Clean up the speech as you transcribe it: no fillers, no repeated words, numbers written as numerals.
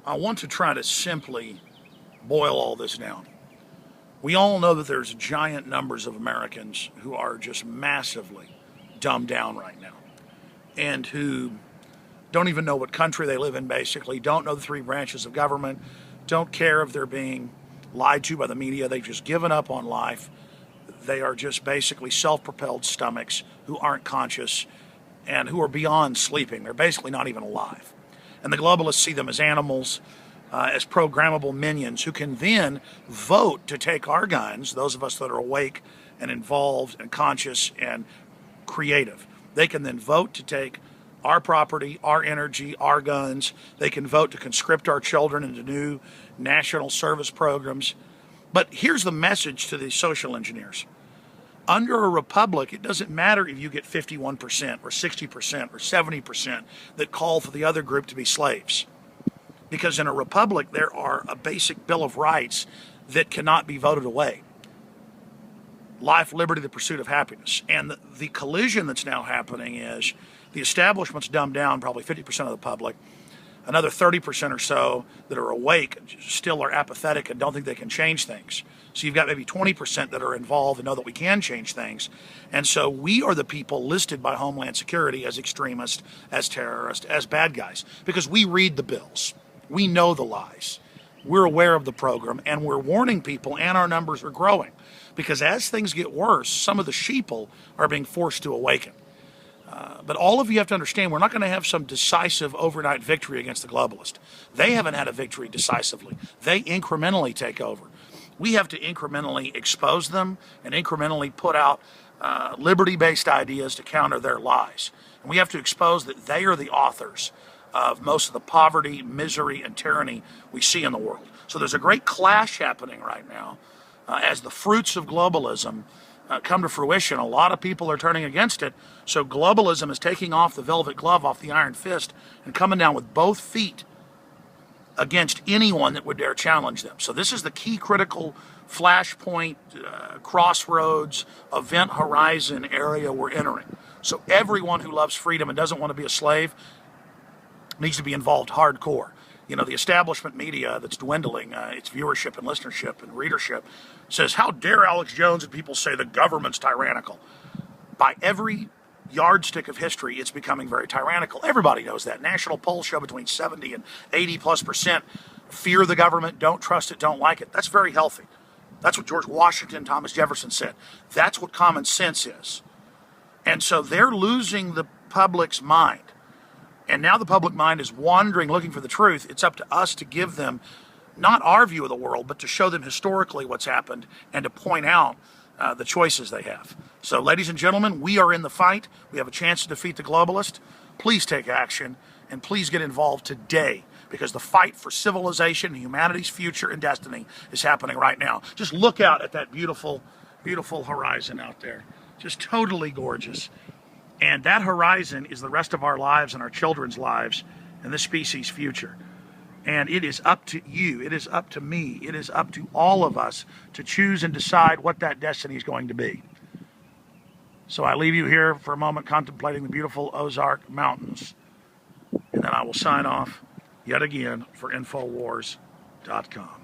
I want to try to simply boil all this down. We all know that there's giant numbers of Americans who are just massively dumbed down right now and who don't even know what country they live in, basically, don't know the three branches of government, don't care if they're being lied to by the media. They've just given up on life. They are just basically self-propelled stomachs who aren't conscious and who are beyond sleeping. They're basically not even alive. And the globalists see them as animals, as programmable minions who can then vote to take our guns, those of us that are awake and involved and conscious and creative. They can then vote to take our property, our energy, our guns. They can vote to conscript our children into new national service programs. But here's the message to these social engineers. Under a republic, it doesn't matter if you get 51% or 60% or 70% that call for the other group to be slaves. Because in a republic, there are a basic Bill of Rights that cannot be voted away. Life, liberty, the pursuit of happiness. And the collision that's now happening is the establishment's dumbed down probably 50% of the public. Another 30% or so that are awake still are apathetic and don't think they can change things. So you've got maybe 20% that are involved and know that we can change things. And so we are the people listed by Homeland Security as extremists, as terrorists, as bad guys, because we read the bills. We know the lies. We're aware of the program, and we're warning people, and our numbers are growing. Because as things get worse, some of the sheeple are being forced to awaken. But all of you have to understand, we're not going to have some decisive overnight victory against the globalists. They haven't had a victory decisively. They incrementally take over. We have to incrementally expose them and incrementally put out liberty-based ideas to counter their lies. And we have to expose that they are the authors of most of the poverty, misery, and tyranny we see in the world. So there's a great clash happening right now as the fruits of globalism come to fruition. A lot of people are turning against it. So globalism is taking off the velvet glove off the iron fist and coming down with both feet against anyone that would dare challenge them. So this is the key critical flashpoint, crossroads, event horizon area we're entering. So everyone who loves freedom and doesn't want to be a slave needs to be involved hardcore. You know, the establishment media that's dwindling, its viewership and listenership and readership, says, how dare Alex Jones and people say the government's tyrannical? By every yardstick of history, it's becoming very tyrannical. Everybody knows that. National polls show between 70 and 80+% fear the government, don't trust it, don't like it. That's very healthy. That's what George Washington, Thomas Jefferson said. That's what common sense is. And so they're losing the public's mind. And now the public mind is wandering, looking for the truth. It's up to us to give them not our view of the world, but to show them historically what's happened and to point out the choices they have. So, ladies and gentlemen, we are in the fight. We have a chance to defeat the globalist. Please take action and please get involved today, because the fight for civilization, humanity's future and destiny is happening right now. Just look out at that beautiful, beautiful horizon out there. Just totally gorgeous. And that horizon is the rest of our lives and our children's lives and this species' future. And it is up to you, it is up to me, it is up to all of us to choose and decide what that destiny is going to be. So I leave you here for a moment contemplating the beautiful Ozark Mountains. And then I will sign off yet again for Infowars.com.